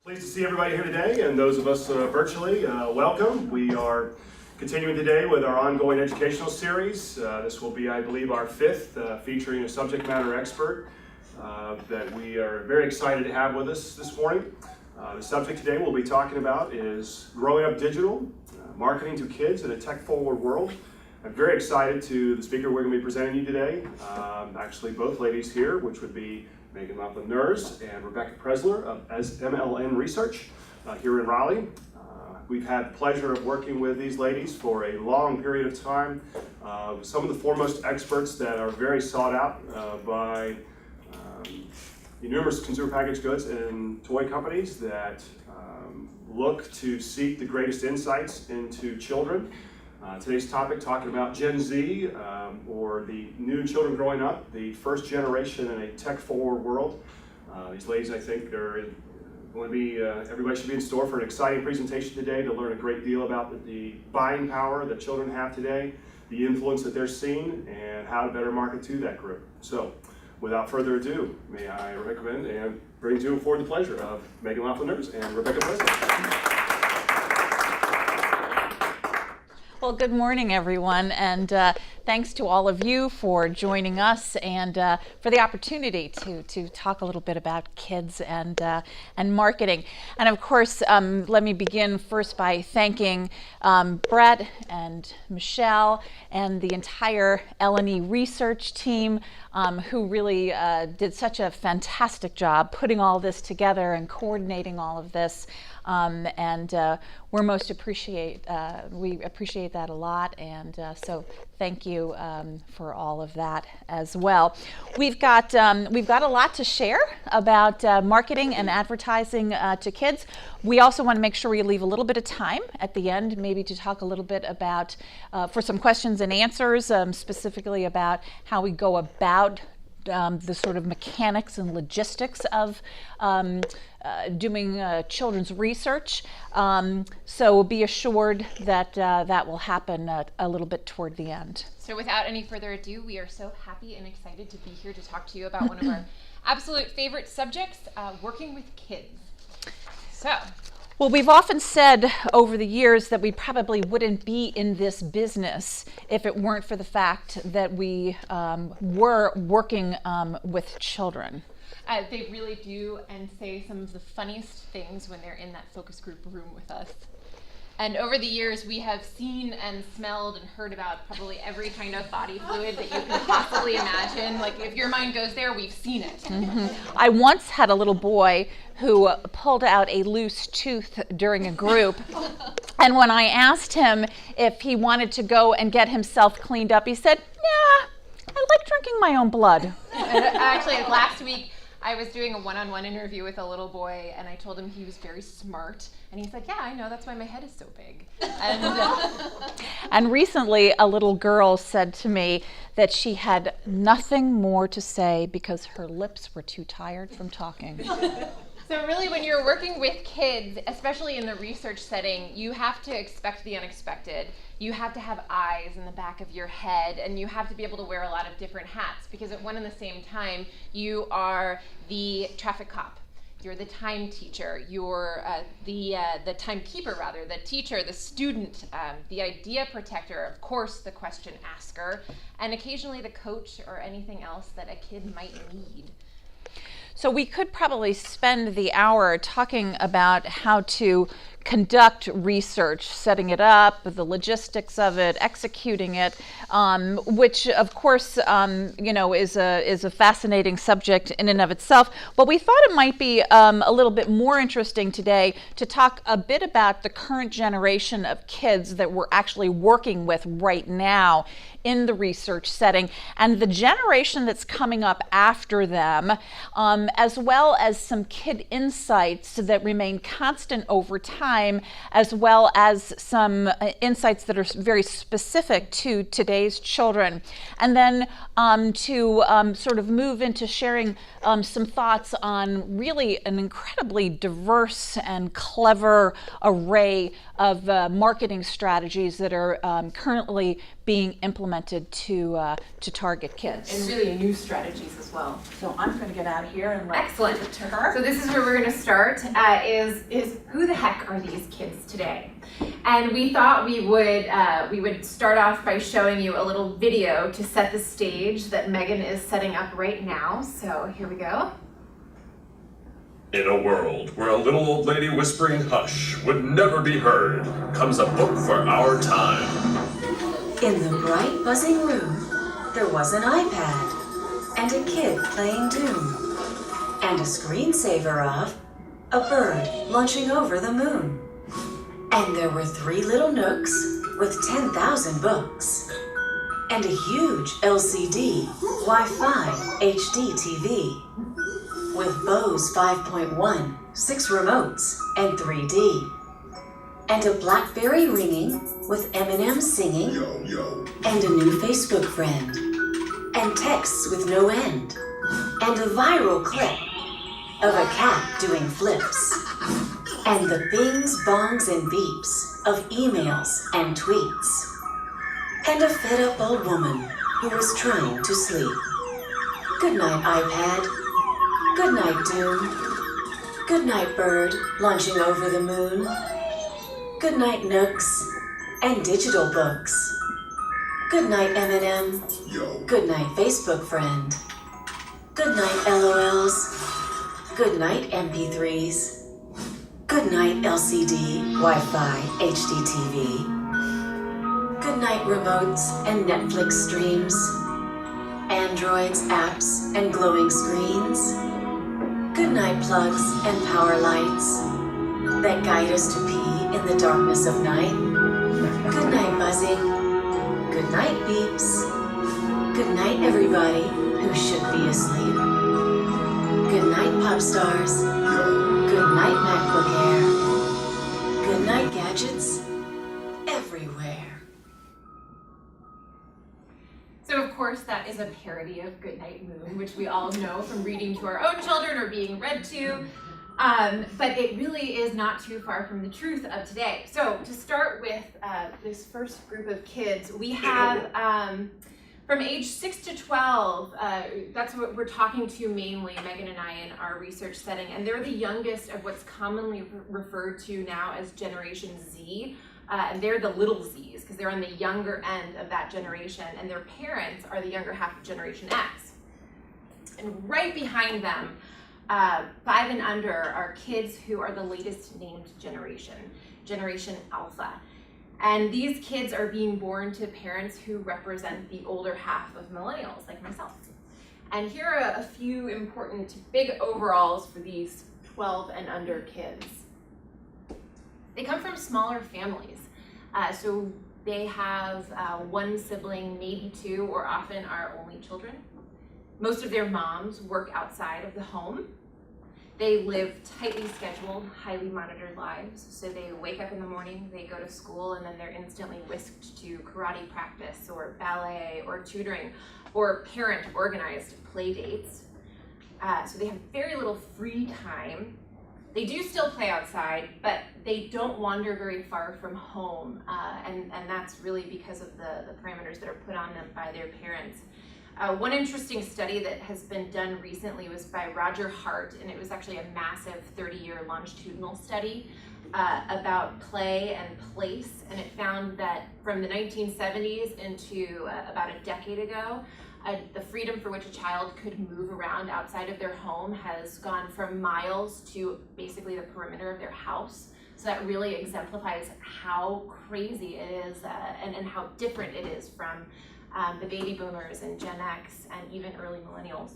Pleased to see everybody here today, and those of us virtually, welcome. We are continuing today with our ongoing educational series. This will be, I believe, our fifth, featuring a subject matter expert that we are very excited to have with us this morning. The subject today we'll be talking about is growing up digital, marketing to kids in a tech-forward world. I'm very excited to the speaker we're going to be presenting you today. Actually, both ladies here, which would be Megan Laughlin-Nurse and Rebecca Presler of L&E Research here in Raleigh. We've had the pleasure of working with these ladies for a long period of time. Some of the foremost experts that are very sought out by numerous consumer packaged goods and toy companies that look to seek the greatest insights into children. Today's topic, talking about Gen Z, or the new children growing up, the first generation in a tech-forward world. These ladies, I think, are going to be, everybody should be in store for an exciting presentation today to learn a great deal about the buying power that children have today, the influence that they're seeing, and how to better market to that group. So, without further ado, may I recommend and bring to you forward the pleasure of Megan Laughlin-Nurse and Rebecca Presler. Well, good morning, everyone, and thanks to all of you for joining us and for the opportunity to talk a little bit about kids and marketing. And of course, let me begin first by thanking Brett and Michelle and the entire L&E Research team who really did such a fantastic job putting all this together and coordinating all of this. We appreciate that a lot, and so thank you for all of that as well. We've got a lot to share about marketing and advertising to kids. We also want to make sure we leave a little bit of time at the end, maybe to talk a little bit about for some questions and answers, specifically about how we go about the sort of mechanics and logistics of doing children's research. So be assured that that will happen a little bit toward the end. So without any further ado, we are so happy and excited to be here to talk to you about one of our absolute favorite subjects, working with kids. So. Well, we've often said over the years that we probably wouldn't be in this business if it weren't for the fact that we were working with children. They really do, and say some of the funniest things when they're in that focus group room with us. And over the years, we have seen and smelled and heard about probably every kind of body fluid that you can possibly imagine. Like, if your mind goes there, we've seen it. Mm-hmm. I once had a little boy who pulled out a loose tooth during a group. And when I asked him if he wanted to go and get himself cleaned up, he said, "Yeah, I like drinking my own blood." And actually, last week, I was doing a one-on-one interview with a little boy, and I told him he was very smart. And he said, "Yeah, I know, that's why my head is so big." And recently, a little girl said to me that she had nothing more to say because her lips were too tired from talking. So really, when you're working with kids, especially in the research setting, you have to expect the unexpected. You have to have eyes in the back of your head, and you have to be able to wear a lot of different hats, because at one and the same time, you are the traffic cop. You're the time teacher, you're the timekeeper, rather, the teacher, the student, the idea protector, of course, the question asker, and occasionally the coach or anything else that a kid might need. So we could probably spend the hour talking about how to conduct research, setting it up, the logistics of it, executing it, which of course, is a fascinating subject in and of itself. But we thought it might be a little bit more interesting today to talk a bit about the current generation of kids that we're actually working with right now in the research setting, and the generation that's coming up after them, as well as some kid insights that remain constant over time time, as well as some insights that are very specific to today's children. And then to sort of move into sharing some thoughts on really an incredibly diverse and clever array of marketing strategies that are currently being implemented to target kids. And really new strategies as well. So I'm going to get out of here and Excellent. give it to her. So this is where we're going to start, is who the heck are these kids today? And we thought we would start off by showing you a little video to set the stage that Megan is setting up right now. So here we go. In a world where a little old lady whispering hush would never be heard, comes a book for our time. In the bright, buzzing room, there was an iPad and a kid playing Doom, and a screensaver of a bird launching over the moon. And there were 3 little nooks with 10,000 books, and a huge LCD Wi-Fi HD TV with Bose 5.1, 6 remotes, and 3D. And a BlackBerry ringing with Eminem singing, Yo, yo. and a new Facebook friend, and texts with no end, and a viral clip of a cat doing flips, and the bings, bongs, and beeps of emails and tweets, and a fed-up old woman who was trying to sleep. Good night, iPad. Good night, Doom. Good night, bird launching over the moon. Good night, nooks and digital books. Good night, Eminem. Yo. Good night, Facebook friend. Good night, LOLs. Good night, MP3s. Good night, LCD, Wi-Fi, HD TV. Good night, remotes and Netflix streams. Androids, apps, and glowing screens. Good night, plugs and power lights that guide us to pee in the darkness of night. Good night, buzzing. Good night, beeps. Good night, everybody who should be asleep. Good night, pop stars. Good night, MacBook Air. Good night, gadgets everywhere. So of course that is a parody of Goodnight Moon, which we all know from reading to our own children or being read to. But it really is not too far from the truth of today. So to start with this first group of kids, we have from age 6 to 12, that's what we're talking to mainly, Megan and I, in our research setting, and they're the youngest of what's commonly referred to now as Generation Z, and they're the little Zs, because they're on the younger end of that generation, and their parents are the younger half of Generation X. And right behind them, 5 and under, are kids who are the latest named generation, Generation Alpha. And these kids are being born to parents who represent the older half of millennials, like myself. And here are a few important big overalls for these 12 and under kids. They come from smaller families. So they have 1 sibling, maybe 2, or often are only children. Most of their moms work outside of the home. They live tightly scheduled, highly monitored lives. So they wake up in the morning, they go to school, and then they're instantly whisked to karate practice or ballet or tutoring or parent-organized play dates. So they have very little free time. They do still play outside, but they don't wander very far from home. And that's really because of the parameters that are put on them by their parents. One interesting study that has been done recently was by Roger Hart, and it was actually a massive 30-year longitudinal study about play and place, and it found that from the 1970s into about a decade ago, the freedom for which a child could move around outside of their home has gone from miles to basically the perimeter of their house. So that really exemplifies how crazy it is and how different it is from the baby boomers and Gen X and even early millennials.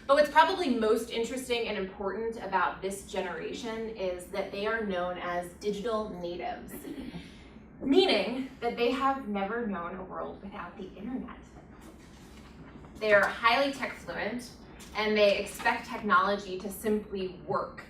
But what's probably most interesting and important about this generation is that they are known as digital natives, meaning that they have never known a world without the internet. They are highly tech fluent, and they expect technology to simply work.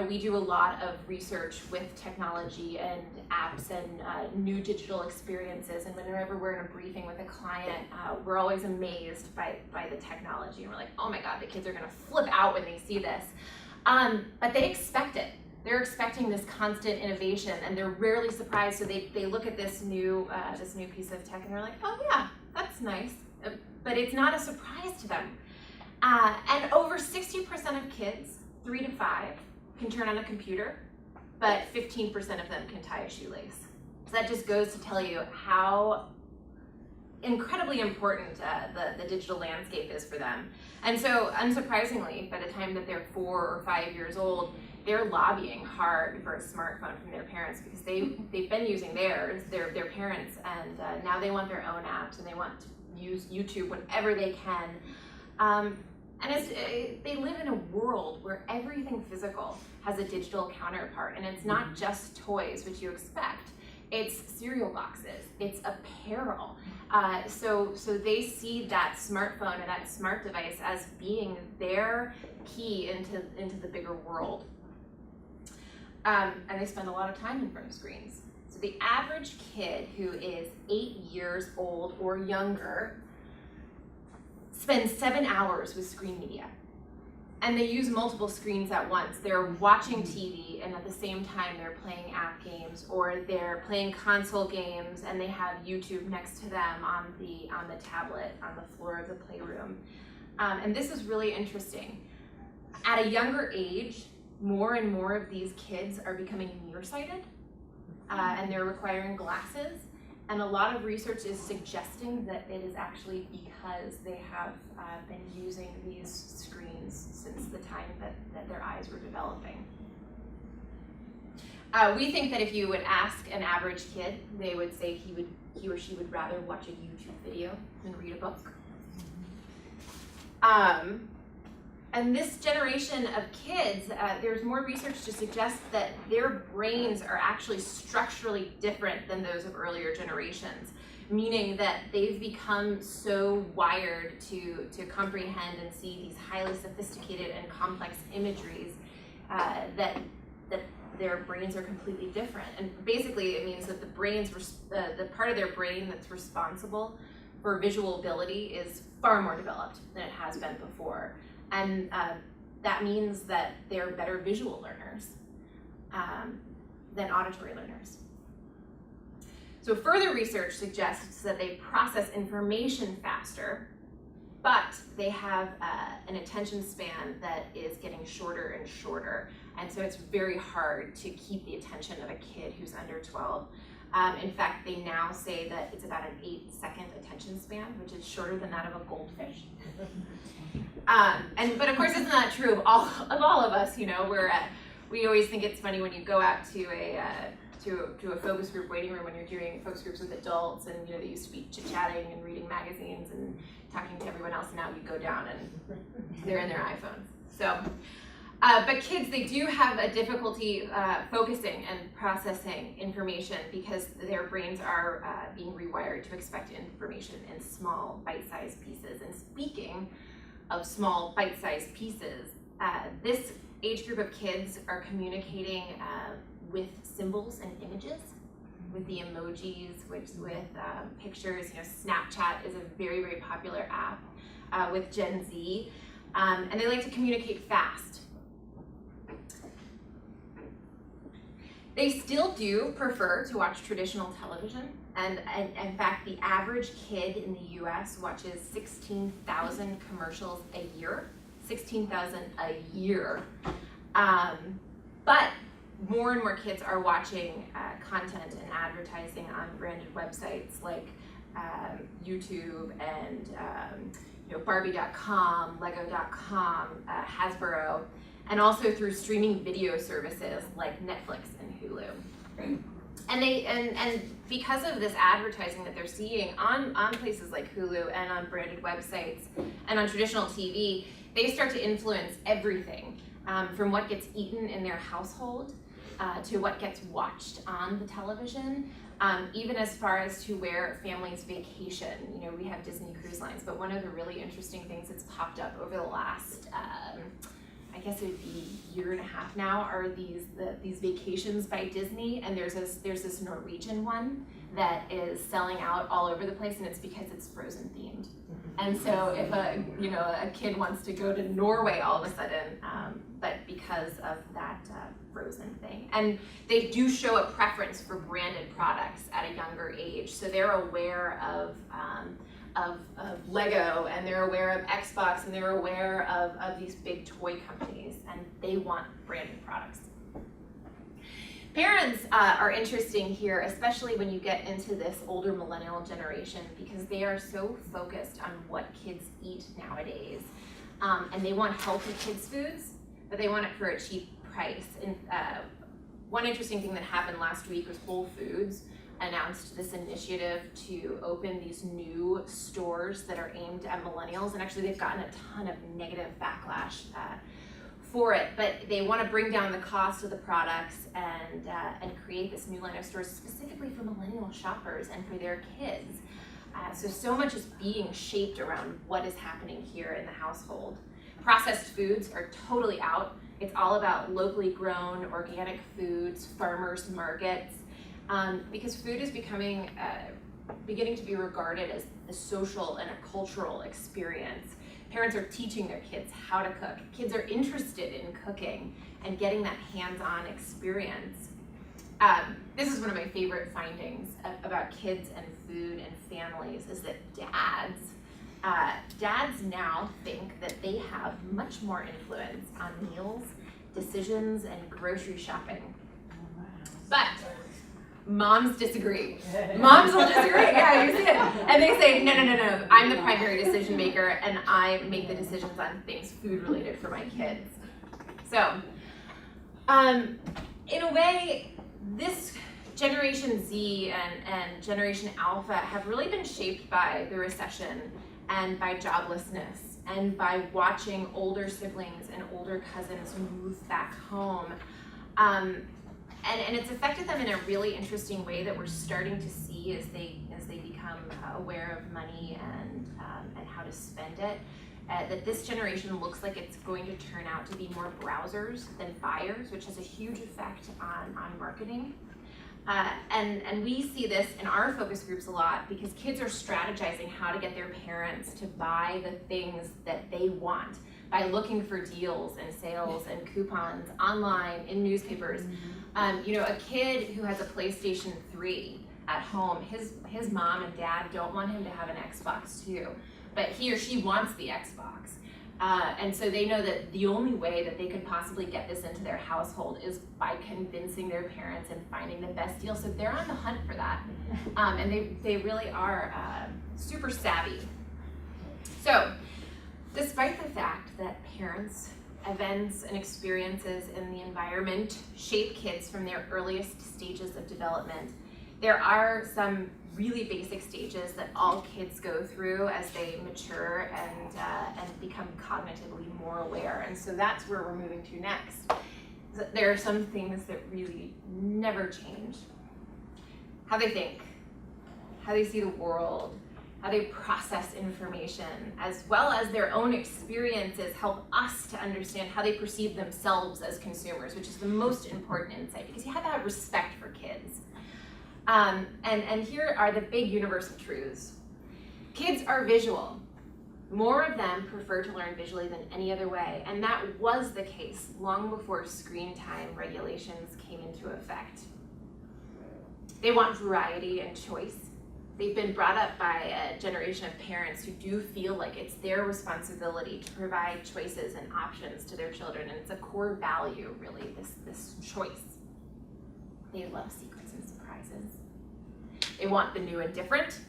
We do a lot of research with technology and apps and new digital experiences, and whenever we're in a briefing with a client, we're always amazed by the technology, and we're like, oh my God, the kids are gonna flip out when they see this. But they expect it. They're expecting this constant innovation, and they're rarely surprised, so they look at this new piece of tech and they're like, oh yeah, that's nice, but it's not a surprise to them. And over 60% of kids, 3 to 5, can turn on a computer, but 15% of them can tie a shoelace. So that just goes to tell you how incredibly important the digital landscape is for them. And so, unsurprisingly, by the time that they're 4 or 5 years old, they're lobbying hard for a smartphone from their parents because they've been using theirs, their parents, and now they want their own apps and they want to use YouTube whenever they can. And they live in a world where everything physical has a digital counterpart, and it's not just toys, which you expect. It's cereal boxes, it's apparel. So they see that smartphone or that smart device as being their key into the bigger world. And they spend a lot of time in front of screens. So the average kid who is 8 years old or younger spend 7 hours with screen media. And they use multiple screens at once. They're watching TV and at the same time they're playing app games, or they're playing console games and they have YouTube next to them on the tablet on the floor of the playroom. And this is really interesting. At a younger age, more and more of these kids are becoming nearsighted and they're requiring glasses. And a lot of research is suggesting that it is actually because they have been using these screens since the time that their eyes were developing. We think that if you would ask an average kid, they would say he or she would rather watch a YouTube video than read a book. And this generation of kids, there's more research to suggest that their brains are actually structurally different than those of earlier generations, meaning that they've become so wired to comprehend and see these highly sophisticated and complex imageries that their brains are completely different. And basically it means that the part of their brain that's responsible for visual ability is far more developed than it has been before. And that means that they're better visual learners than auditory learners. So further research suggests that they process information faster, but they have an attention span that is getting shorter and shorter. And so it's very hard to keep the attention of a kid who's under 12. In fact, they now say that it's about an 8-second attention span, which is shorter than that of a goldfish. But of course, it's not true of all of us. We always think it's funny when you go out to a focus group waiting room when you're doing focus groups with adults, and they used to be chit-chatting and reading magazines and talking to everyone else, and now you go down and they're in their iPhones. So. But kids, they do have a difficulty focusing and processing information because their brains are being rewired to expect information in small, bite-sized pieces. And speaking of small, bite-sized pieces, this age group of kids are communicating with symbols and images, with the emojis, with pictures. Snapchat is a very, very popular app with Gen Z, and they like to communicate fast. They still do prefer to watch traditional television, and in fact, the average kid in the US watches 16,000 commercials a year. 16,000 a year. But more and more kids are watching content and advertising on branded websites like YouTube and Barbie.com, Lego.com, Hasbro, and also through streaming video services like Netflix and Hulu. And because of this advertising that they're seeing on places like Hulu and on branded websites and on traditional TV, they start to influence everything from what gets eaten in their household to what gets watched on the television, even as far as to where families vacation. We have Disney Cruise Lines, but one of the really interesting things that's popped up over the last I guess it would be a year and a half now, are these vacations by Disney, and there's this Norwegian one that is selling out all over the place, and it's because it's Frozen themed. And so if a kid wants to go to Norway all of a sudden, but because of that Frozen thing, and they do show a preference for branded products at a younger age, so they're aware of Lego, and they're aware of Xbox, and they're aware of these big toy companies, and they want branded products. Parents are interesting here, especially when you get into this older millennial generation, because they are so focused on what kids eat nowadays. And they want healthy kids' foods, but they want it for a cheap price. And one interesting thing that happened last week was Whole Foods announced this initiative to open these new stores that are aimed at millennials, and actually they've gotten a ton of negative backlash for it, but they want to bring down the cost of the products and create this new line of stores specifically for millennial shoppers and for their kids. So much is being shaped around what is happening here in the household. Processed foods are totally out. It's all about locally grown, organic foods, farmers markets, because food is beginning to be regarded as a social and a cultural experience. Parents are teaching their kids how to cook. Kids are interested in cooking and getting that hands-on experience. This is one of my favorite findings about kids and food and families, is that dads now think that they have much more influence on meals, decisions, and grocery shopping. But moms disagree. Moms will disagree. Yeah, you see it. And they say, no, I'm the primary decision maker, and I make the decisions on things food related for my kids. So, in a way, this Generation Z and Generation Alpha have really been shaped by the recession and by joblessness and by watching older siblings and older cousins move back home. And it's affected them in a really interesting way that we're starting to see as they become aware of money and how to spend it. That this generation looks like it's going to turn out to be more browsers than buyers, which has a huge effect on marketing. And we see this in our focus groups a lot, because kids are strategizing how to get their parents to buy the things that they want by looking for deals and sales and coupons online, in newspapers. A kid who has a PlayStation 3 at home, his mom and dad don't want him to have an Xbox too, but he or she wants the Xbox. And so they know that the only way that they could possibly get this into their household is by convincing their parents and finding the best deal. So they're on the hunt for that. And they really are super savvy. So despite the fact that parents, events, and experiences in the environment shape kids from their earliest stages of development, there are some really basic stages that all kids go through as they mature and become cognitively more aware. And so that's where we're moving to next. There are some things that really never change. How they think, how they see the world, how they process information, as well as their own experiences help us to understand how they perceive themselves as consumers, which is the most important insight, because you have to have respect for kids. And here are the big universal truths. Kids are visual. More of them prefer to learn visually than any other way, and that was the case long before screen time regulations came into effect. They want variety and choice. They've been brought up by a generation of parents who do feel like it's their responsibility to provide choices and options to their children, and it's a core value, really, this choice. They love secrets and surprises. They want the new and different.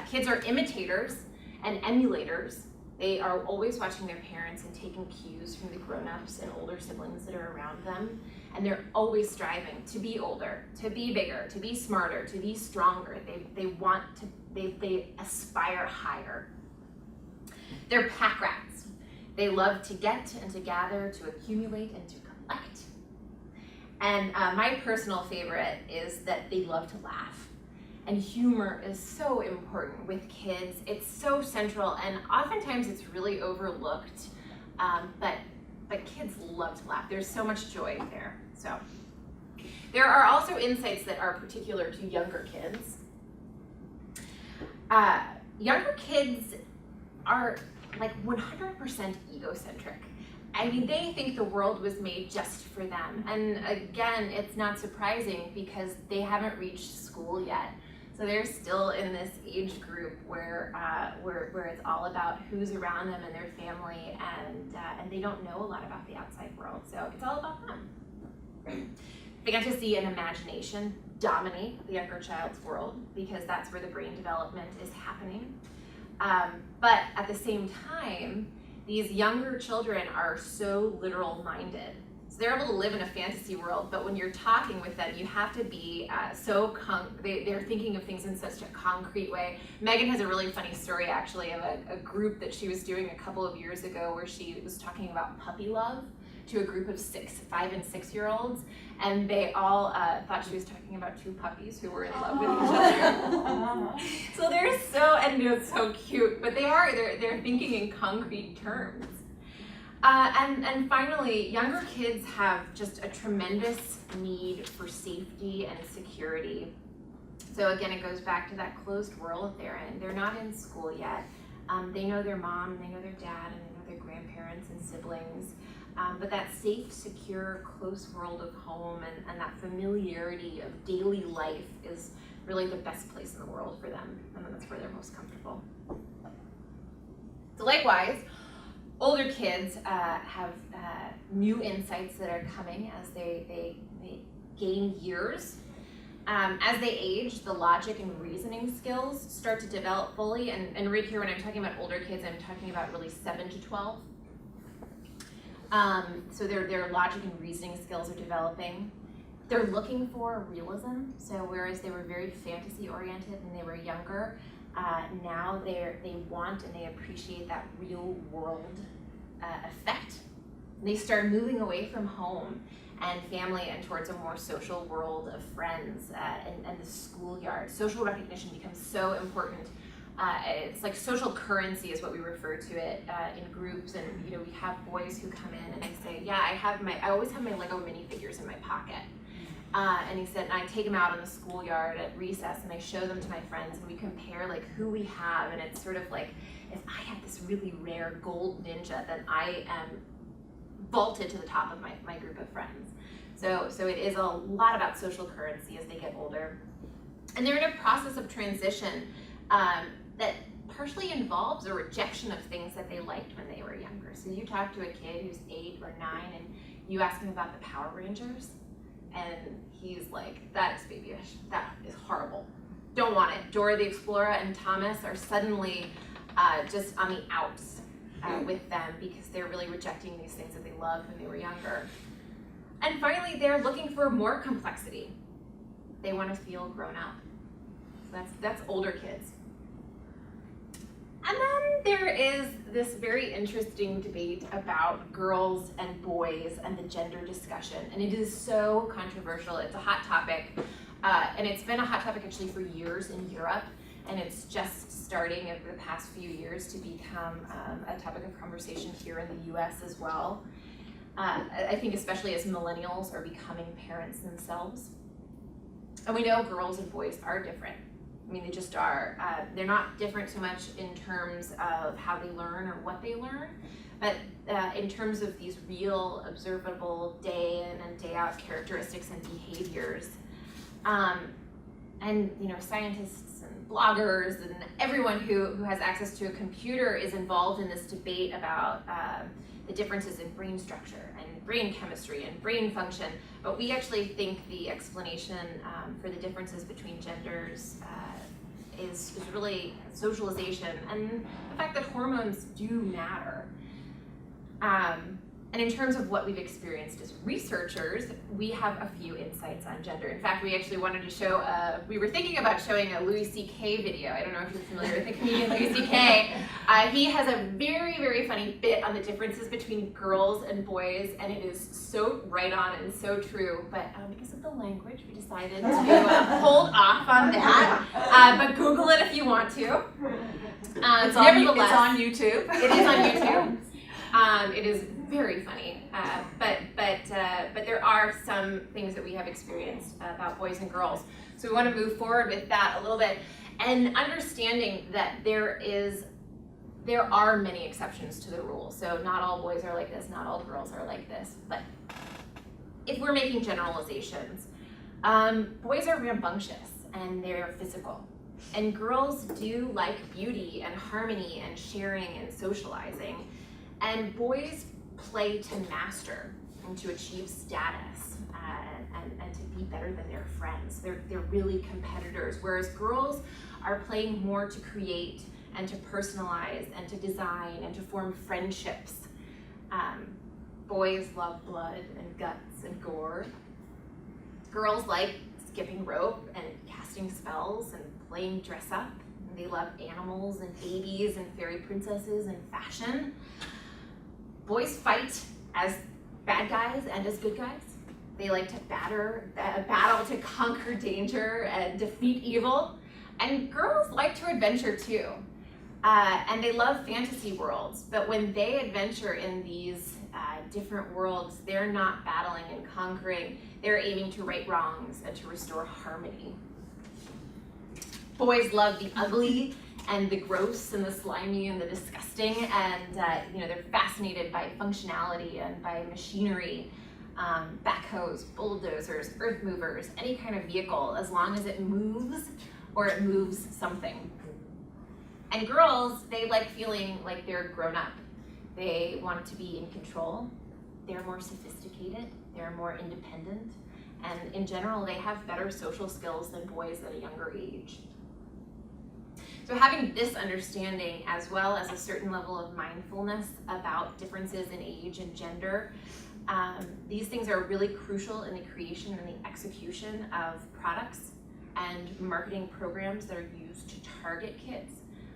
Kids are imitators and emulators. They are always watching their parents and taking cues from the grown-ups and older siblings that are around them. And they're always striving to be older, to be bigger, to be smarter, to be stronger. They aspire higher. They're pack rats. They love to get and to gather, to accumulate and to collect. And my personal favorite is that they love to laugh. And humor is so important with kids. It's so central, and oftentimes it's really overlooked. But but kids love to laugh. There's so much joy there. So there are also insights that are particular to younger kids. Younger kids are like 100% egocentric. I mean, they think the world was made just for them. And again, it's not surprising because they haven't reached school yet. So they're still in this age group where it's all about who's around them and their family, and they don't know a lot about the outside world. So it's all about them. They get to see an imagination dominate the younger child's world because that's where the brain development is happening. But at the same time, these younger children are so literal-minded. So they're able to live in a fantasy world, but when you're talking with them, you have to be they're thinking of things in such a concrete way. Megan has a really funny story, actually, of a group that she was doing a couple of years ago where she was talking about puppy love to a group of 5 and 6-year-olds, and they all thought she was talking about two puppies who were in love with each other. So they're it's so cute, but they're thinking in concrete terms. And finally, younger kids have just a tremendous need for safety and security. So again, it goes back to that closed world they're in. They're not in school yet. They know their mom, and they know their dad, and they know their grandparents and siblings. But that safe, secure, close world of home and that familiarity of daily life is really the best place in the world for them, and that's where they're most comfortable. So likewise, older kids have new insights that are coming as they gain years. As they age, the logic and reasoning skills start to develop fully, and right here when I'm talking about older kids, I'm talking about really 7 to 12. So their logic and reasoning skills are developing. They're looking for realism. So whereas they were very fantasy oriented when they were younger, now they want and they appreciate that real world effect. They start moving away from home and family and towards a more social world of friends and the schoolyard. Social recognition becomes so important. It's like social currency is what we refer to it in groups, and we have boys who come in and they say, yeah, I always have my Lego minifigures in my pocket. And he said, and I take them out in the schoolyard at recess and I show them to my friends and we compare like who we have, and it's sort of like, if I have this really rare gold ninja, then I am vaulted to the top of my group of friends. So it is a lot about social currency as they get older. And they're in a process of transition that partially involves a rejection of things that they liked when they were younger. So you talk to a kid who's 8 or 9 and you ask him about the Power Rangers, and he's like, that is babyish, that is horrible, don't want it. Dora the Explorer and Thomas are suddenly just on the outs with them because they're really rejecting these things that they loved when they were younger. And finally, they're looking for more complexity. They want to feel grown up. So that's older kids. And then there is this very interesting debate about girls and boys and the gender discussion. And it is so controversial. It's a hot topic. And it's been a hot topic actually for years in Europe. And it's just starting over the past few years to become a topic of conversation here in the US as well. I think especially as millennials are becoming parents themselves. And we know girls and boys are different. I mean, they just are. They're not different so much in terms of how they learn or what they learn, but in terms of these real, observable, day in and day out characteristics and behaviors. And scientists and bloggers and everyone who has access to a computer is involved in this debate about the differences in brain structure and brain chemistry and brain function. But we actually think the explanation for the differences between genders is really socialization and the fact that hormones do matter. And in terms of what we've experienced as researchers, we have a few insights on gender. In fact, we actually wanted to show, we were thinking about showing a Louis C.K. video. I don't know if you're familiar with the comedian Louis C.K. He has a very, very funny bit on the differences between girls and boys, and it is so right on and so true. But because of the language, we decided to hold off on that. But Google it if you want to. It's on YouTube. It is on YouTube. It is very funny. But there are some things that we have experienced about boys and girls. So we want to move forward with that a little bit, and understanding that there are many exceptions to the rule. So not all boys are like this, not all girls are like this. But if we're making generalizations, boys are rambunctious and they're physical. And girls do like beauty and harmony and sharing and socializing. And boys play to master and to achieve status and to be better than their friends. They're really competitors, whereas girls are playing more to create and to personalize and to design and to form friendships. Boys love blood and guts and gore. Girls like skipping rope and casting spells and playing dress up. And they love animals and babies and fairy princesses and fashion. Boys fight as bad guys and as good guys. They like to battle to conquer danger and defeat evil. And girls like to adventure too. And they love fantasy worlds, but when they adventure in these different worlds, they're not battling and conquering, they're aiming to right wrongs and to restore harmony. Boys love the ugly and the gross and the slimy and the disgusting, and they're fascinated by functionality and by machinery, backhoes, bulldozers, earth movers, any kind of vehicle, as long as it moves or it moves something. And girls, they like feeling like they're grown up. They want to be in control. They're more sophisticated. They're more independent. And in general, they have better social skills than boys at a younger age. So having this understanding, as well as a certain level of mindfulness about differences in age and gender, these things are really crucial in the creation and the execution of products and marketing programs that are used to target kids,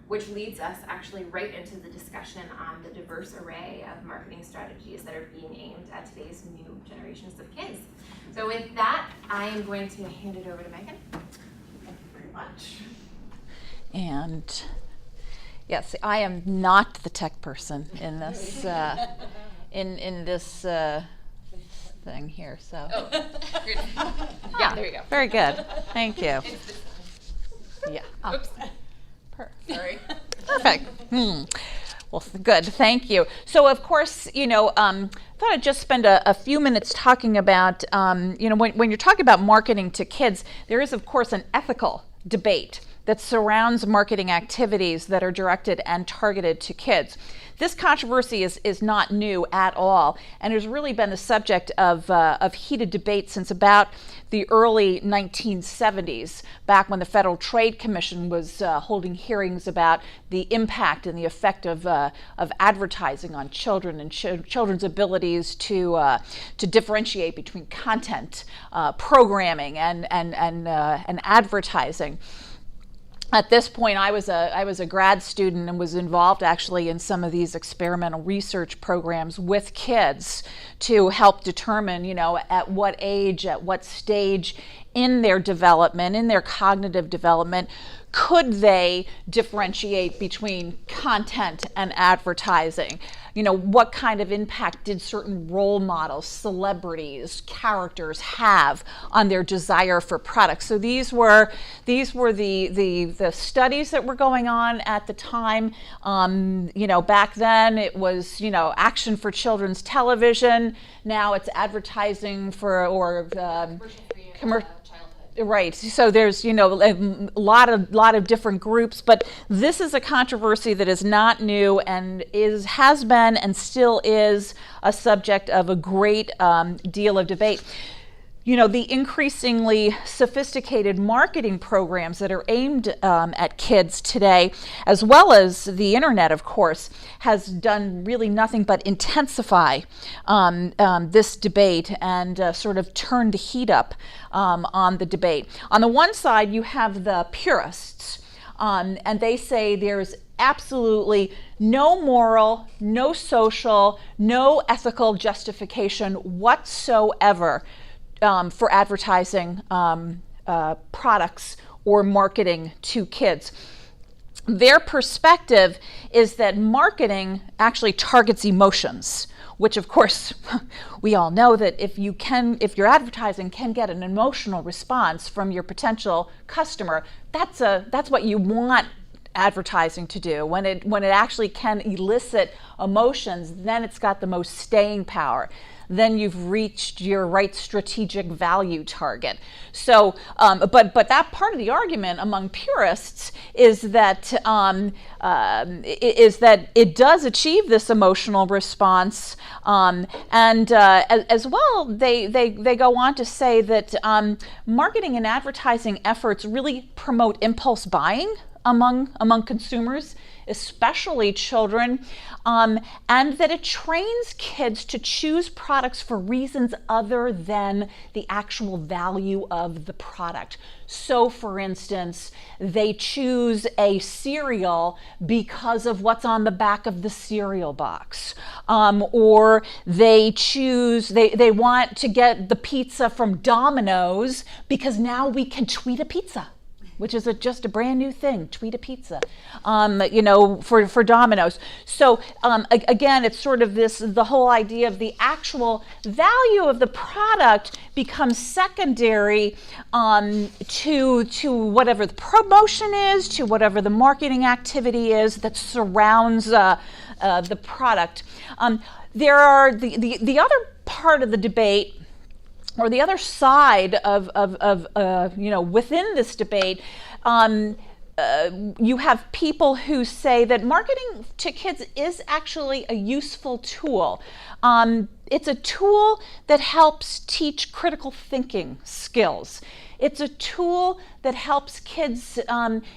which leads us actually right into the discussion on the diverse array of marketing strategies that are being aimed at today's new generations of kids. So with that, I am going to hand it over to Megan. Thank you very much. And yes, I am not the tech person in this in this thing here. So Yeah, there you go. very good. Thank you. Yeah. Oh. Oops. Sorry. Perfect. Well, good. Thank you. So, of course, I thought I'd just spend a few minutes talking about, when you're talking about marketing to kids, there is, of course, an ethical debate that surrounds marketing activities that are directed and targeted to kids. This controversy is not new at all, and has really been the subject of heated debate since about the early 1970s, back when the Federal Trade Commission was holding hearings about the impact and the effect of advertising on children and children's abilities to differentiate between content, programming, and advertising. At this point, I was a grad student and was involved actually in some of these experimental research programs with kids to help determine, at what age, at what stage in their development, in their cognitive development, could they differentiate between content and advertising? What kind of impact did certain role models, celebrities, characters have on their desire for products? So these were the studies that were going on at the time. Back then it was action for children's television. Now it's advertising for commercial. Right. So there's, a lot of different groups, but this is a controversy that is not new and has been and still is a subject of a great deal of debate. The increasingly sophisticated marketing programs that are aimed at kids today, as well as the internet, of course, has done really nothing but intensify this debate and sort of turn the heat up on the debate. On the one side, you have the purists, and they say there's absolutely no moral, no social, no ethical justification whatsoever for advertising products or marketing to kids. Their perspective is that marketing actually targets emotions, which of course we all know that if your advertising can get an emotional response from your potential customer, that's what you want advertising to do. When it actually can elicit emotions, then it's got the most staying power. Then you've reached your right strategic value target. So, but that part of the argument among purists is that it does achieve this emotional response, and as well, they go on to say that marketing and advertising efforts really promote impulse buying among consumers, especially children, and that it trains kids to choose products for reasons other than the actual value of the product. So, for instance, they choose a cereal because of what's on the back of the cereal box, or they want to get the pizza from Domino's because now we can tweet a pizza, which is just a brand new thing, tweet a pizza, for Domino's. So again, it's sort of the whole idea of the actual value of the product becomes secondary to whatever the promotion is, to whatever the marketing activity is that surrounds the product. There are the other part of the debate, or the other side of within this debate, you have people who say that marketing to kids is actually a useful tool. It's a tool that helps teach critical thinking skills. It's a tool that helps kids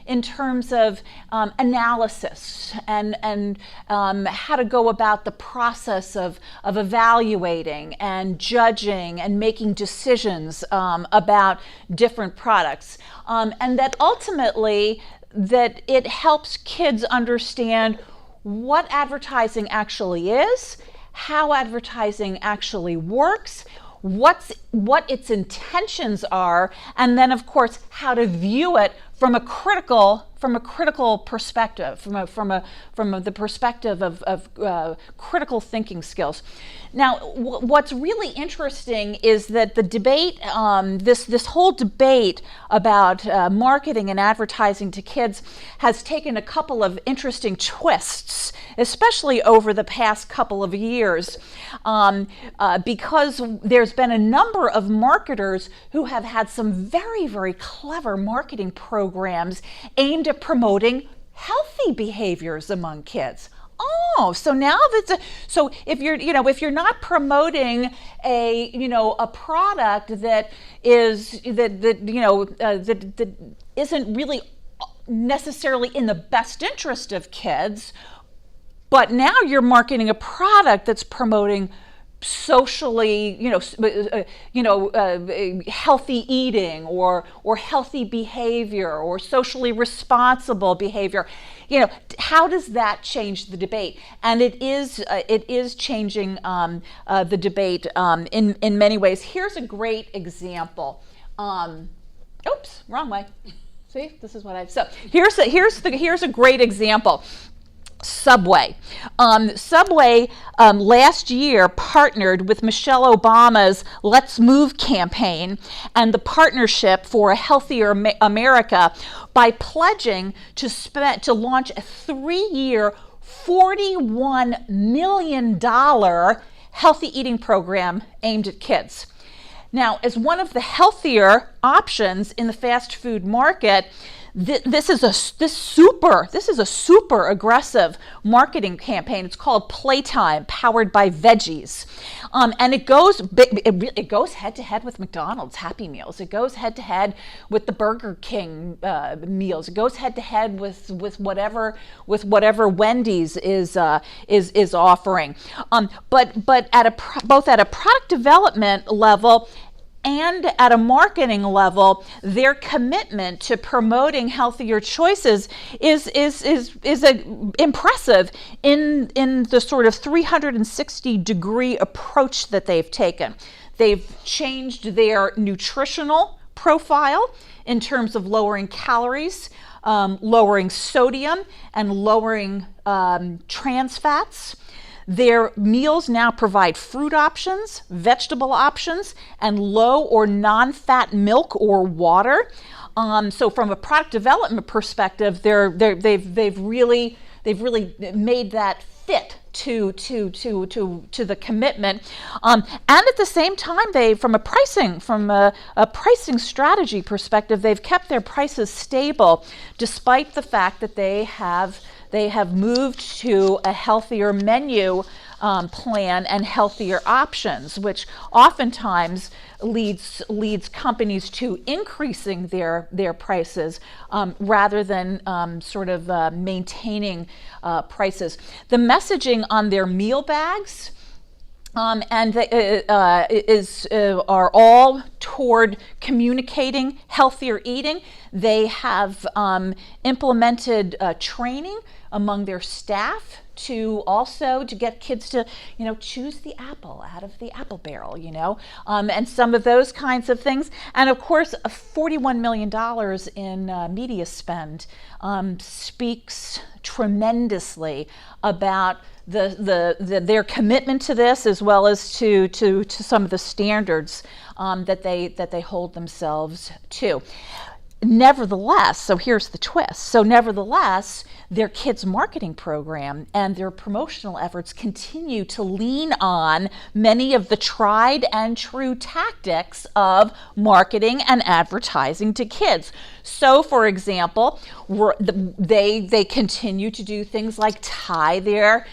in terms of analysis and how to go about the process of evaluating and judging and making decisions about different products. And that ultimately that it helps kids understand what advertising actually is, how advertising actually works, what its intentions are, and then of course how to view it from a critical perspective, from the perspective of critical thinking skills. Now, what's really interesting is that the debate, this whole debate about marketing and advertising to kids has taken a couple of interesting twists, especially over the past couple of years, because there's been a number of marketers who have had some very, very clever marketing programs aimed at promoting healthy behaviors among kids. Oh, so now so if you're not promoting a product that isn't really necessarily in the best interest of kids, but now you're marketing a product that's promoting socially, healthy eating or healthy behavior or socially responsible behavior. How does that change the debate? And it is changing the debate in many ways. Here's a great example. Oops, wrong way. See, this is what I've. So here's a great example. Subway. Subway last year partnered with Michelle Obama's Let's Move campaign and the Partnership for a Healthier America by pledging to launch a 3-year, $41 million healthy eating program aimed at kids. Now, as one of the healthier options in the fast food market, this is a super aggressive marketing campaign. It's called Playtime, powered by veggies, and it goes head to head with McDonald's Happy Meals. It goes head to head with the Burger King meals. It goes head to head with whatever Wendy's is offering. But both at a product development level and at a marketing level, their commitment to promoting healthier choices is impressive in the sort of 360-degree approach that they've taken. They've changed their nutritional profile in terms of lowering calories, lowering sodium, and lowering trans fats. Their meals now provide fruit options, vegetable options, and low or non-fat milk or water. So from a product development perspective, they've really made that fit to the commitment, and at the same time, from a pricing strategy perspective, they've kept their prices stable, despite the fact that they have moved to a healthier menu plan and healthier options, which oftentimes leads companies to increasing their prices rather than maintaining prices. The messaging on their meal bags are all toward communicating healthier eating. They have implemented training among their staff to get kids to, choose the apple out of the apple barrel, and some of those kinds of things. And of course, $41 million in media spend speaks tremendously about their commitment to this, as well as to some of the standards that they hold themselves to. Nevertheless, so here's the twist. So nevertheless, their kids' marketing program and their promotional efforts continue to lean on many of the tried and true tactics of marketing and advertising to kids. So, for example, they continue to do things like tie their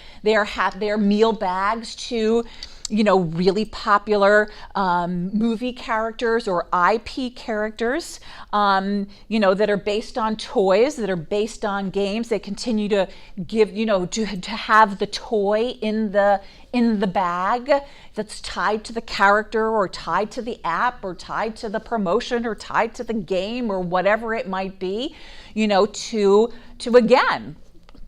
meal bags to really popular movie characters or IP characters, that are based on toys, that are based on games. They continue to give, to have the toy in the bag that's tied to the character or tied to the app or tied to the promotion or tied to the game or whatever it might be,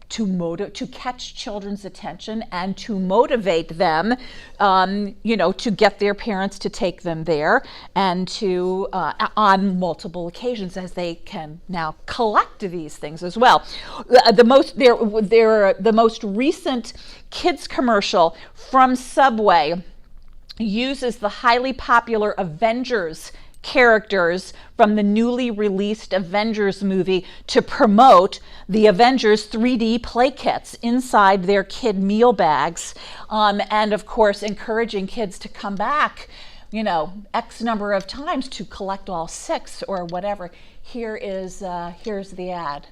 to catch children's attention and to motivate them, to get their parents to take them there, and to on multiple occasions, as they can now collect these things as well. The most recent kids commercial from Subway uses the highly popular Avengers characters from the newly released Avengers movie to promote the Avengers 3D play kits inside their kid meal bags, and of course encouraging kids to come back, X number of times to collect all 6 or whatever. Here's the ad.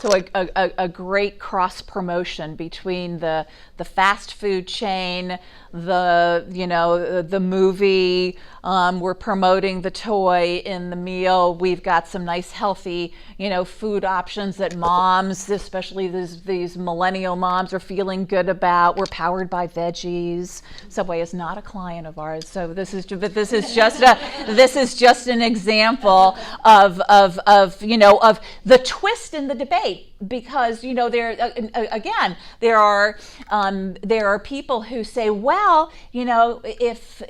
So a great cross promotion between the fast food chain, the movie. We're promoting the toy in the meal. We've got some nice healthy food options that moms, especially these millennial moms, are feeling good about. We're powered by veggies. Subway is not a client of ours, so this is just an example of the twist in the debate. Because there are people who say, well, if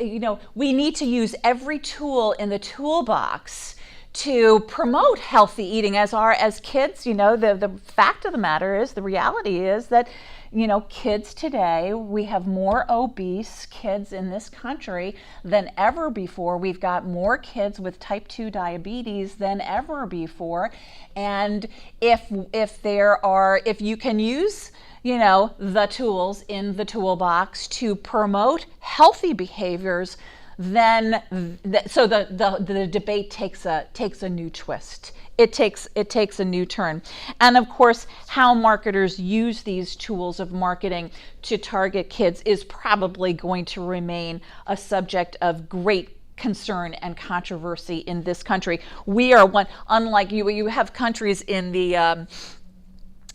we need to use every tool in the toolbox to promote healthy eating as kids. The fact of the matter is, the reality is that kids today, we have more obese kids in this country than ever before. We've got more kids with type 2 diabetes than ever before. And if you can use the tools in the toolbox to promote healthy behaviors, then the debate takes a new twist. It takes a new turn. And of course, how marketers use these tools of marketing to target kids is probably going to remain a subject of great concern and controversy in this country. We are one, unlike you have countries in the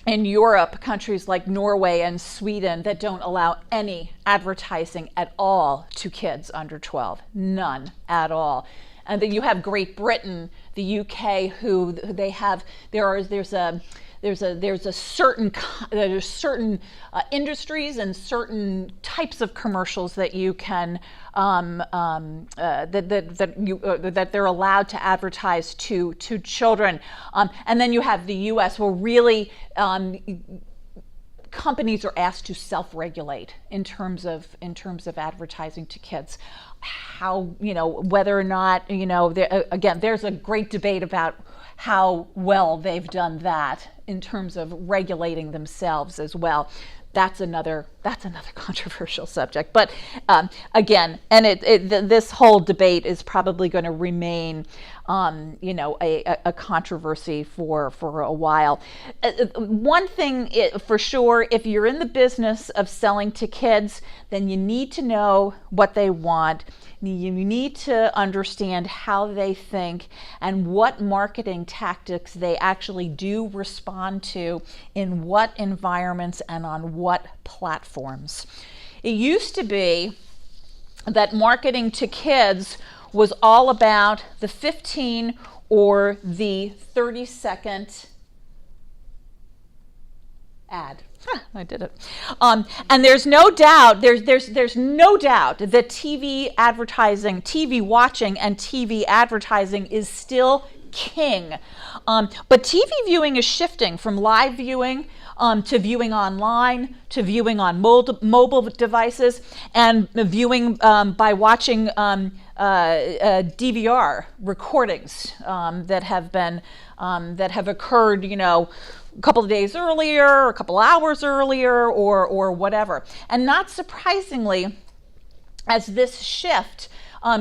in Europe, countries like Norway and Sweden that don't allow any advertising at all to kids under 12, none at all. And then you have Great Britain, the UK, who they have, there's certain industries and certain types of commercials that you can that they're allowed to advertise to children, and then you have the U.S. where really companies are asked to self-regulate in terms of advertising to kids. How, whether or not, again, there's a great debate about how well they've done that in terms of regulating themselves as well. That's another controversial subject. But again, and this whole debate is probably going to remain, a controversy for a while. One thing for sure, if you're in the business of selling to kids, then you need to know what they want. You need to understand how they think and what marketing tactics they actually do respond to in what environments and on what platforms. It used to be that marketing to kids was all about the 15 or the 30-second ad. I did it. And there's no doubt, there's no doubt that TV advertising, TV watching and TV advertising is still king. But TV viewing is shifting from live viewing to viewing online, to viewing on mobile devices, and viewing by watching DVR recordings that have occurred, a couple of days earlier, a couple hours earlier, or whatever. And not surprisingly, as this shift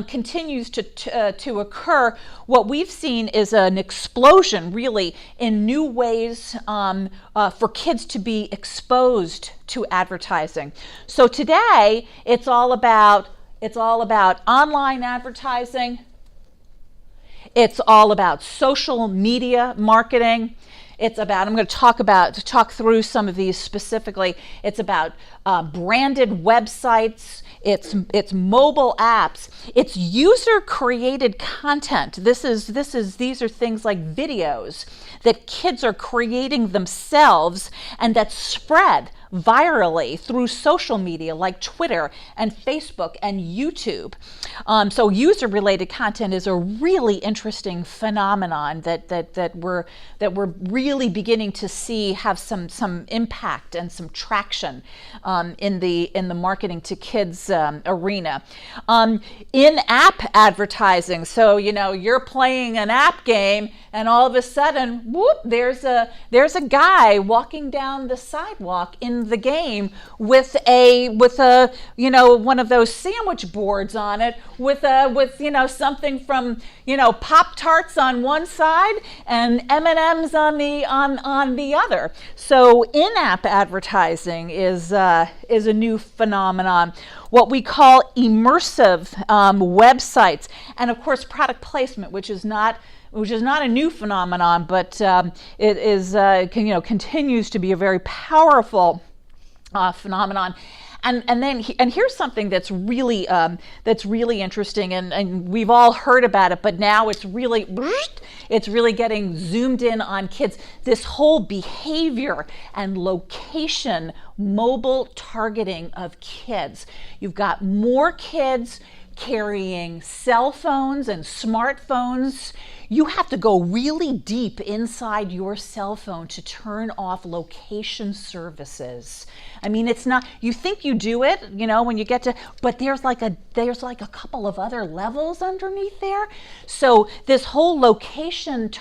continues to occur, what we've seen is an explosion, really, in new ways for kids to be exposed to advertising. So today, it's all about online advertising. It's all about social media marketing. It's about, I'm going to talk through some of these specifically. It's about branded websites. It's mobile apps. It's user-created content. These are things like videos that kids are creating themselves and that spread virally through social media like Twitter and Facebook and YouTube. So user-related content is a really interesting phenomenon that we're really beginning to see have some impact and some traction in the marketing to kids arena. In-app advertising. So you're playing an app game and all of a sudden, whoop! There's a guy walking down the sidewalk in the game with one of those sandwich boards on it with something from Pop-Tarts on one side and M&Ms on the other. So in-app advertising is a new phenomenon. What we call immersive websites, and of course product placement, which is not a new phenomenon, but it is continues to be a very powerful phenomenon. And here's something that's really interesting, and we've all heard about it, but now it's really getting zoomed in on kids. This whole behavior and location mobile targeting of kids. You've got more kids carrying cell phones and smartphones. You have to go really deep inside your cell phone to turn off location services. I mean, it's not, you think you do it, when you get to, but there's like a couple of other levels underneath there. So this whole location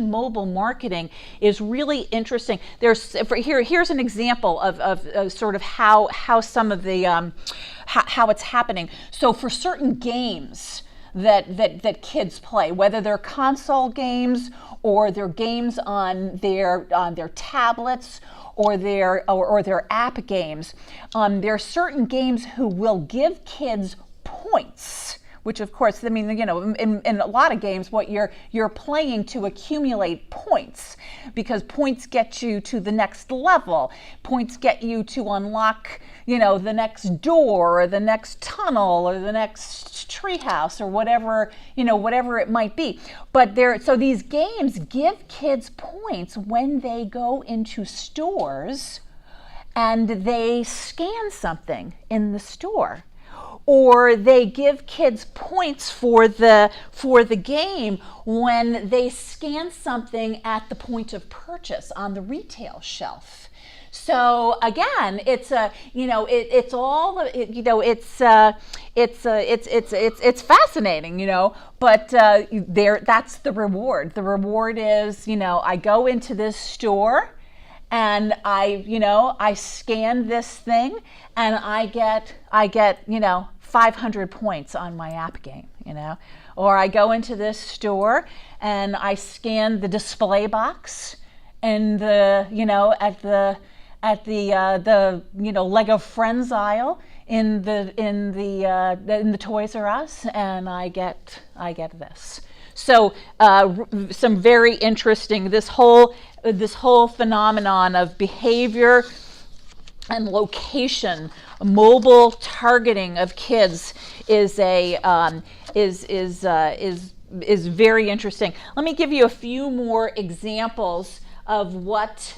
mobile marketing is really interesting. Here's an example of sort of how some of the how it's happening. So for certain games that kids play, whether they're console games or they're games on their tablets or their app games, there are certain games who will give kids points which of course, I mean, in a lot of games, what you're playing to accumulate points, because points get you to the next level. Points get you to unlock, the next door or the next tunnel or the next treehouse or whatever it might be. But so these games give kids points when they go into stores and they scan something in the store, or they give kids points for the game when they scan something at the point of purchase on the retail shelf. So again, it's fascinating, but that's the reward. The reward is, I go into this store and I scan this thing and I get 500 points on my app game, or I go into this store and I scan the display box and at the Lego Friends aisle in the Toys R Us, and I get this. So some very interesting, this whole phenomenon of behavior and location, mobile targeting of kids is very interesting. Let me give you a few more examples of what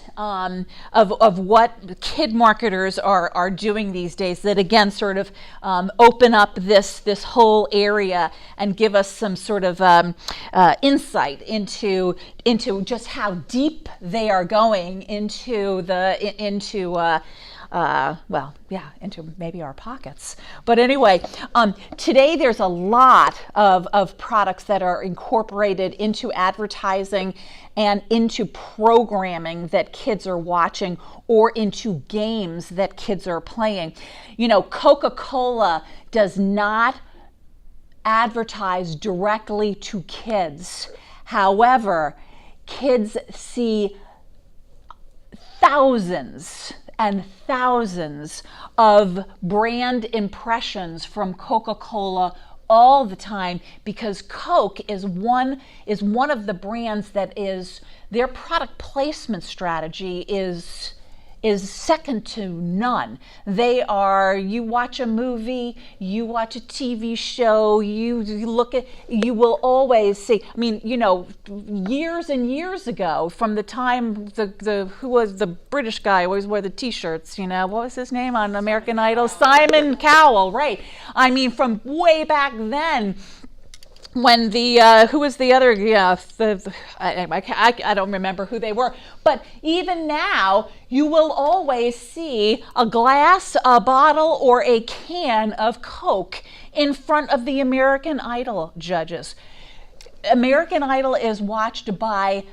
kid marketers are doing these days, that again sort of open up this whole area and give us some sort of insight into just how deep they are going into maybe our pockets. But anyway, today there's a lot of products that are incorporated into advertising and into programming that kids are watching, or into games that kids are playing. Coca-Cola does not advertise directly to kids. However, kids see thousands and thousands of brand impressions from Coca-Cola all the time, because Coke is one of the brands that is, their product placement strategy is second to none. They are, you watch a movie, you watch a TV show, you will always see, years and years ago, from the time who was the British guy who always wore the t-shirts, what was his name on American Idol? Simon Cowell, right. From way back then, when who was the other, I don't remember who they were, but even now, you will always see a glass, a bottle, or a can of Coke in front of the American Idol judges. American Idol is watched by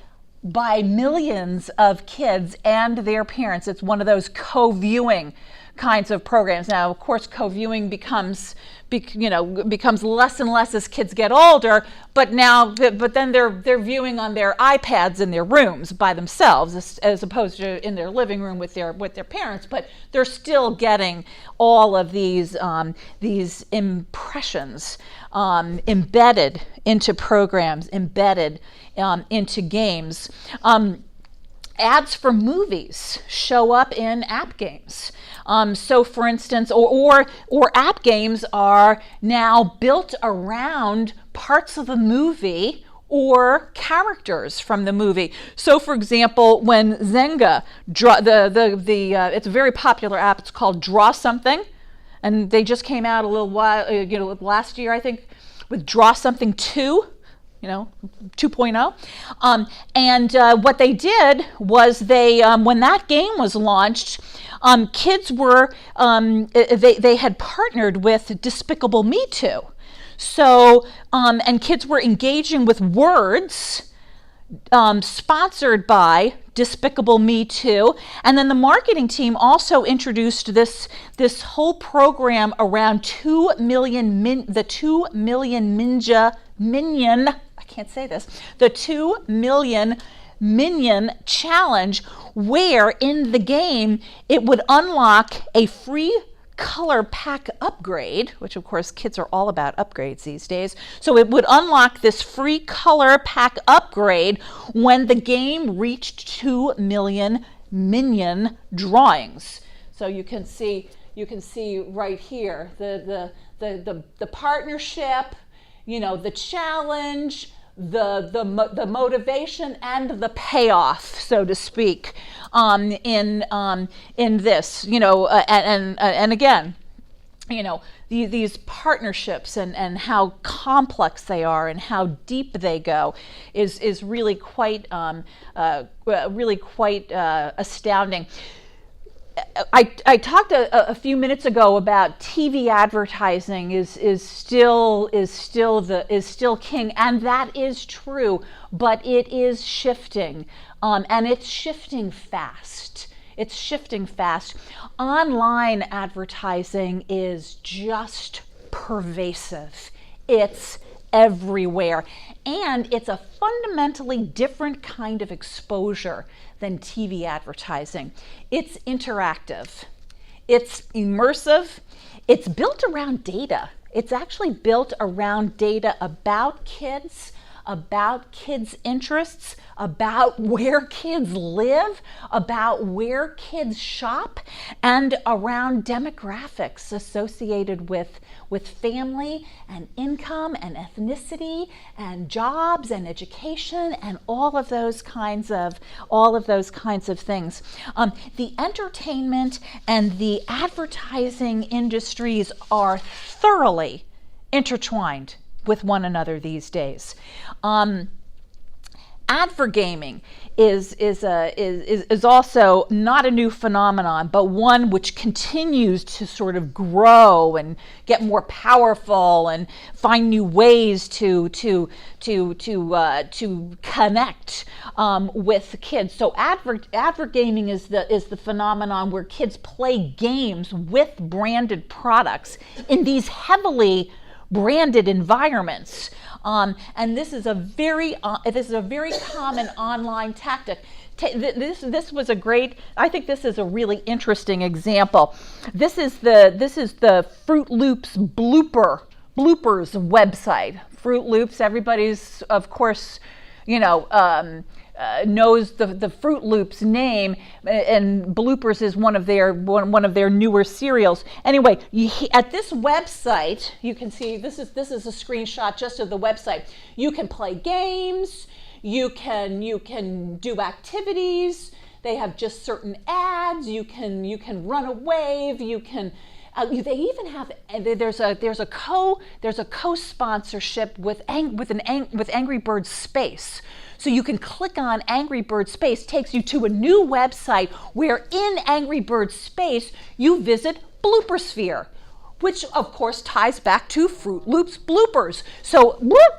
millions of kids and their parents. It's one of those co-viewing kinds of programs. Now, of course, co-viewing becomes less and less as kids get older, but then they're viewing on their iPads in their rooms by themselves, as opposed to in their living room with their parents. But they're still getting all of these impressions embedded into programs, embedded into games. Ads for movies show up in app games. So for instance, or app games are now built around parts of the movie or characters from the movie. So for example, when Zynga, it's a very popular app, it's called Draw Something, and they just came out a little while, last year I think, with Draw Something 2. 2.0. And what they did was when that game was launched, kids were, they had partnered with Despicable Me 2. So, and kids were engaging with words sponsored by Despicable Me 2. And then the marketing team also introduced this whole program around 2 million the 2 million minion, I can't say this, the 2 million minion challenge, where in the game it would unlock a free color pack upgrade, which of course kids are all about upgrades these days. So it would unlock this free color pack upgrade when the game reached 2 million minion drawings. So you can see right here the partnership, the challenge, the motivation and the payoff, so to speak, in this, and again, these partnerships and how complex they are and how deep they go is really quite astounding. I talked a few minutes ago about TV advertising is still king, and that is true, but it is shifting, and it's shifting fast. It's shifting fast. Online advertising is just pervasive. It's everywhere, and it's a fundamentally different kind of exposure than TV advertising. It's interactive, it's immersive, it's built around data. It's actually built around data about kids interests, about where kids live, about where kids shop, and around demographics associated with family and income and ethnicity and jobs and education and all of those kinds of things. The entertainment and the advertising industries are thoroughly intertwined with one another these days. Advergaming is also not a new phenomenon, but one which continues to sort of grow and get more powerful and find new ways to connect with kids. So advergaming is the phenomenon where kids play games with branded products in these heavily branded environments, and this is a very common online tactic. This was a great. I think this is a really interesting example. This is the Fruit Loops bloopers website. Fruit Loops, everybody's of course, knows the Fruit Loops name, and bloopers is one of their newer cereals. Anyway, at this website, you can see this is a screenshot just of the website. You can play games, you can do activities. They have just certain ads. You can run a wave. You can. They even have. There's a co-sponsorship with Angry Birds Space. So you can click on Angry Bird Space, takes you to a new website where in Angry Bird Space you visit Bloopersphere, which of course ties back to Fruit Loops bloopers. So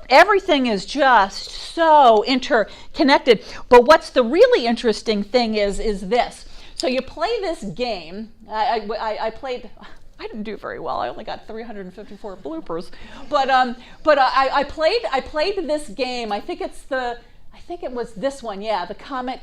everything is just so interconnected. But what's the really interesting thing is this. So you play this game. I played. I didn't do very well. I only got 354 bloopers. But I played this game. I think it was this one, yeah, the comic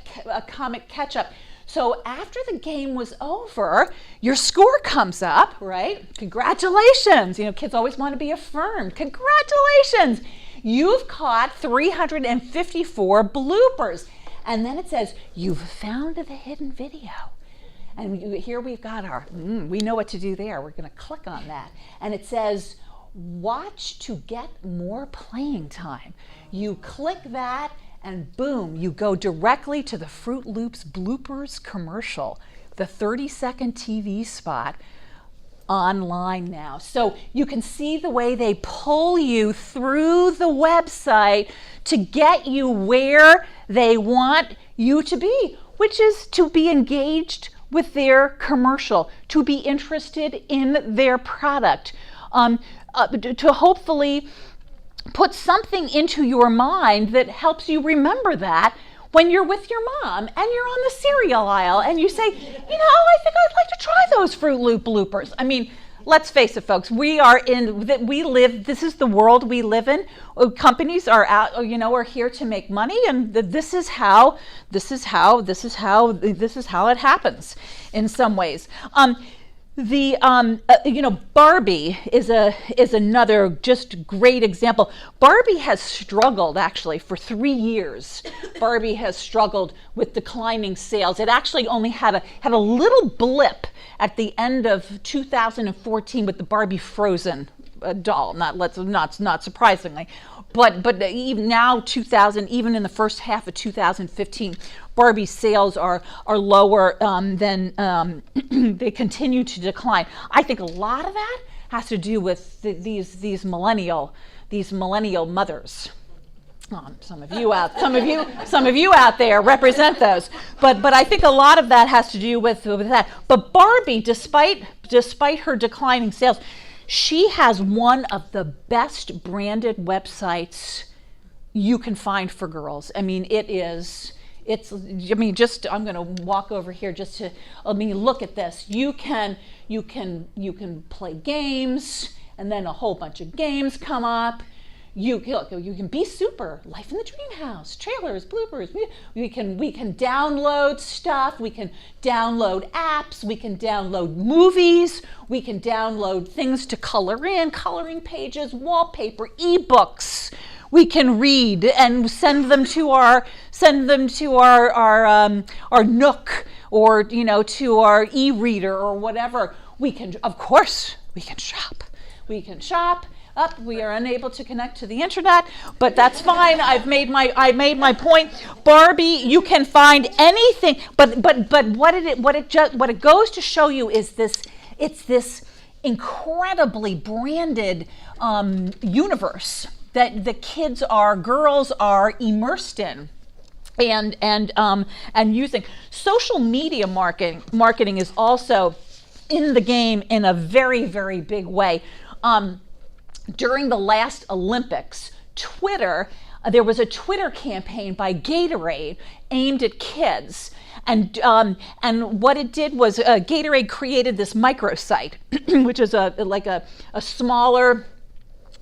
catch-up. So after the game was over, your score comes up, right? Congratulations. Kids always want to be affirmed. Congratulations. You've caught 354 bloopers. And then it says, you've found the hidden video. And here we've got we know what to do there. We're going to click on that. And it says, watch to get more playing time. You click that, and boom, you go directly to the Fruit Loops bloopers commercial, the 30-second TV spot online now. So you can see the way they pull you through the website to get you where they want you to be, which is to be engaged with their commercial, to be interested in their product, to hopefully put something into your mind that helps you remember that when you're with your mom and you're on the cereal aisle and you say, I think I'd like to try those Fruit Loop bloopers. I mean, let's face it, folks, this is the world we live in. Companies are out, are here to make money, and this is how it happens in some ways. Barbie is another just great example. Barbie has struggled actually for 3 years. Barbie has struggled with declining sales. It actually only had a little blip at the end of 2014 with the Barbie Frozen doll. Not surprisingly, but even now, even in the first half of 2015. Barbie sales are lower than they continue to decline. I think a lot of that has to do with these millennial mothers. Some of you out there represent those, but I think a lot of that has to do with that. But Barbie, despite her declining sales, she has one of the best branded websites you can find for girls. I mean, I'm going to walk over here look at this. You can play games, and then a whole bunch of games come up. You can be super, life in the dream house, trailers, bloopers. We can download stuff. We can download apps. We can download movies. We can download things to color in, coloring pages, wallpaper, ebooks. We can read and send them to our Nook, or to our e-reader or whatever. We can shop. We are unable to connect to the internet, but that's fine. I made my point. Barbie, you can find anything, but what it goes to show you is it's this incredibly branded universe that the girls are immersed in, and using. Social media marketing is also in the game in a very, very big way. During the last Olympics, there was a Twitter campaign by Gatorade aimed at kids. And what it did was Gatorade created this microsite, which is a smaller,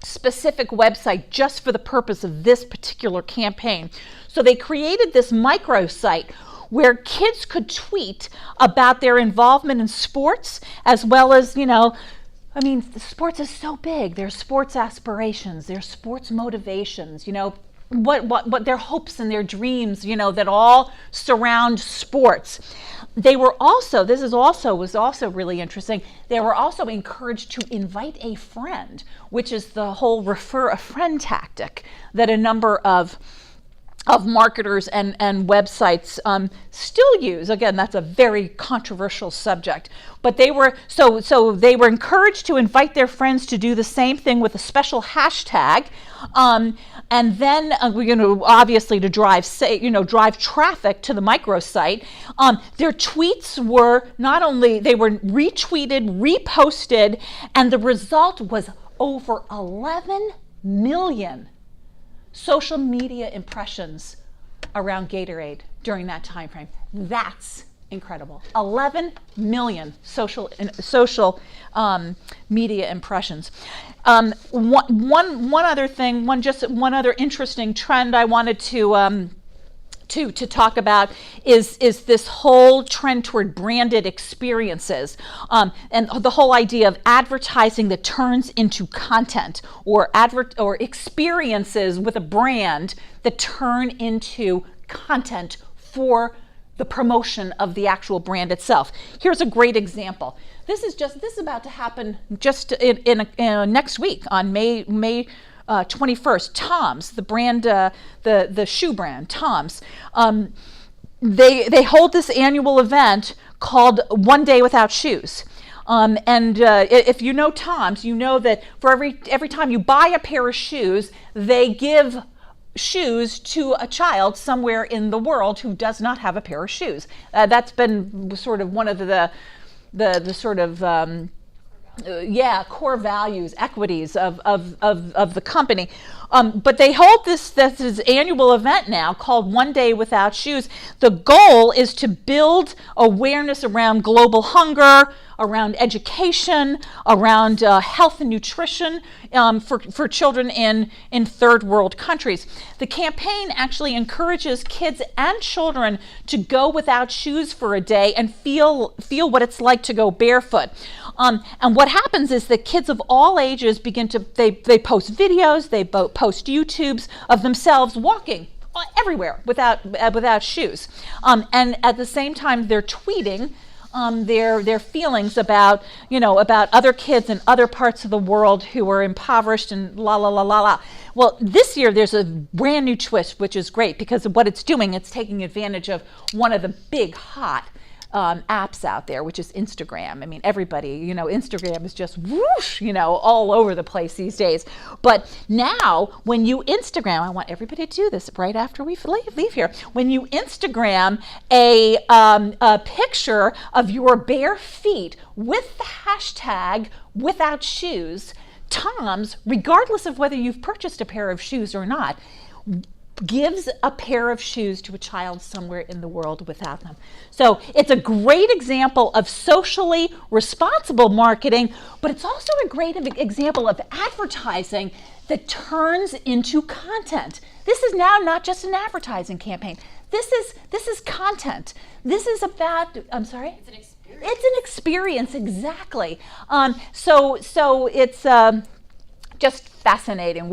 specific website just for the purpose of this particular campaign. So they created this microsite where kids could tweet about their involvement in sports, as well as, sports is so big. There's sports aspirations, there's sports motivations, what their hopes and their dreams, that all surround sports. They were also, was also really interesting, they were also encouraged to invite a friend, which is the whole refer a friend tactic that a number of marketers and websites still use. Again, that's a very controversial subject, but they were encouraged to invite their friends to do the same thing with a special hashtag, and then we're going to obviously to drive traffic to the microsite. Their tweets were they were retweeted, reposted, and the result was over 11 million social media impressions around Gatorade during that time frame. That's incredible. 11 million social media impressions. One other thing, one other interesting trend I wanted to talk about is this whole trend toward branded experiences, and the whole idea of advertising that turns into content, or experiences with a brand that turn into content for the promotion of the actual brand itself. Here's a great example. This is about to happen just in next week on May 21st. Tom's, the brand, the shoe brand, Tom's. They hold this annual event called One Day Without Shoes. If you know Tom's, you know that for every time you buy a pair of shoes, they give shoes to a child somewhere in the world who does not have a pair of shoes. That's been sort of one of the sort of core values, equities of the company. But they hold this annual event now called One Day Without Shoes. The goal is to build awareness around global hunger, around education, around health and nutrition for children in third world countries. The campaign actually encourages kids and children to go without shoes for a day and feel what it's like to go barefoot. And what happens is that kids of all ages begin to, they post videos, they post YouTubes of themselves walking everywhere without shoes. And at the same time, they're tweeting their feelings about other kids in other parts of the world who are impoverished and la la la la la. Well, this year there's a brand new twist, which is great, because what it's doing, it's taking advantage of one of the big hot apps out there, which is Instagram. I mean, everybody, Instagram is just whoosh, all over the place these days. But now, when you Instagram, I want everybody to do this right after we leave here. When you Instagram a picture of your bare feet with the hashtag without shoes, Tom's, regardless of whether you've purchased a pair of shoes or not, gives a pair of shoes to a child somewhere in the world without them. So it's a great example of socially responsible marketing, but it's also a great example of advertising that turns into content. This is now not just an advertising campaign. This is content. This is about, I'm sorry? It's an experience. It's an experience, exactly. So it's just fascinating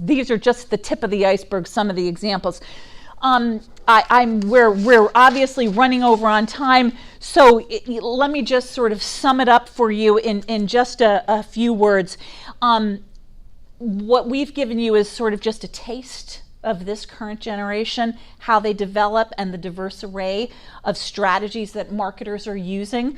these are just the tip of the iceberg, some of the examples. We're obviously running over on time, so let me just sort of sum it up for you in just a few words. What we've given you is sort of just a taste of this current generation, how they develop, and the diverse array of strategies that marketers are using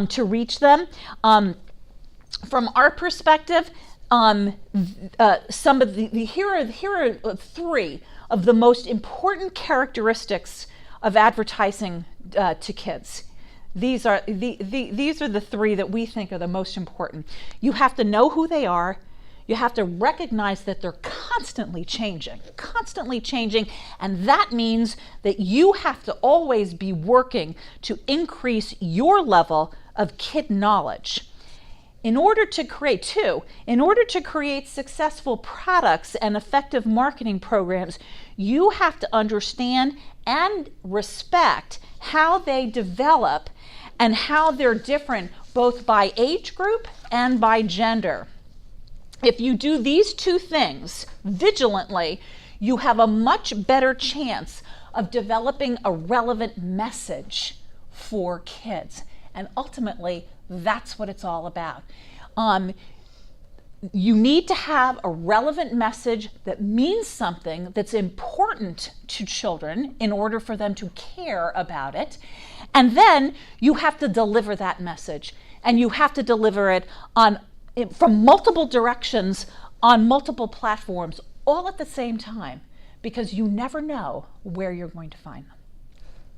to reach them. From our perspective, some of here are three of the most important characteristics of advertising to kids. These are the three that we think are the most important. You have to know who they are. You have to recognize that they're constantly changing, and that means that you have to always be working to increase your level of kid knowledge. In order to create successful products and effective marketing programs, you have to understand and respect how they develop and how they're different both by age group and by gender. If you do these two things vigilantly, you have a much better chance of developing a relevant message for kids. And ultimately, that's what it's all about. You need to have a relevant message that means something, that's important to children in order for them to care about it. And then you have to deliver that message. And you have to deliver it from multiple directions on multiple platforms, all at the same time, because you never know where you're going to find them.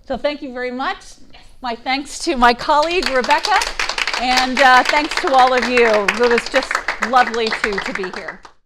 So thank you very much. My thanks to my colleague, Rebecca, and thanks to all of you. It was just lovely to be here.